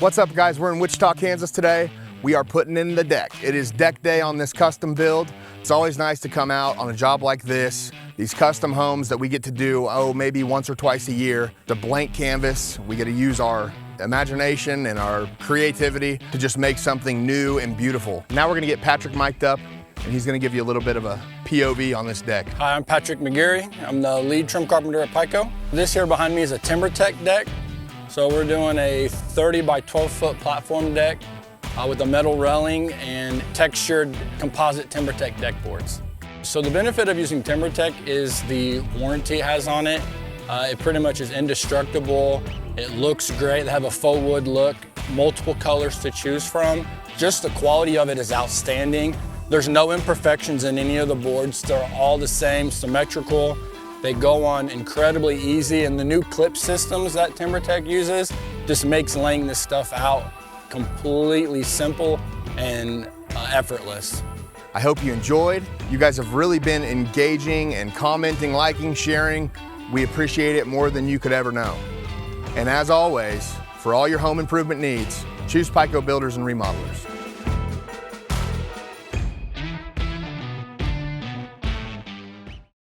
What's up, guys? We're in Wichita, Kansas today. We are putting in the deck. It is deck day on this custom build. It's always nice to come out on a job like this. These custom homes that we get to do, maybe once or twice a year. The blank canvas, we get to use our imagination and our creativity to just make something new and beautiful. Now we're gonna get Patrick mic'd up, and he's gonna give you a little bit of a POV on this deck. Hi, I'm Patrick McGeary. I'm the lead trim carpenter at PICO. This here behind me is a TimberTech deck. So we're doing a 30 by 12 foot platform deck with a metal railing and textured composite TimberTech deck boards. So the benefit of using TimberTech is the warranty it has on it. It pretty much is indestructible. It looks great. They have a faux wood look, multiple colors to choose from. Just the quality of it is outstanding. There's no imperfections in any of the boards. They're all the same, symmetrical. They go on incredibly easy, and the new clip systems that TimberTech uses just makes laying this stuff out completely simple and effortless. I hope you enjoyed. You guys have really been engaging and commenting, liking, sharing. We appreciate it more than you could ever know. And as always, for all your home improvement needs, choose PICO Builders and Remodelers.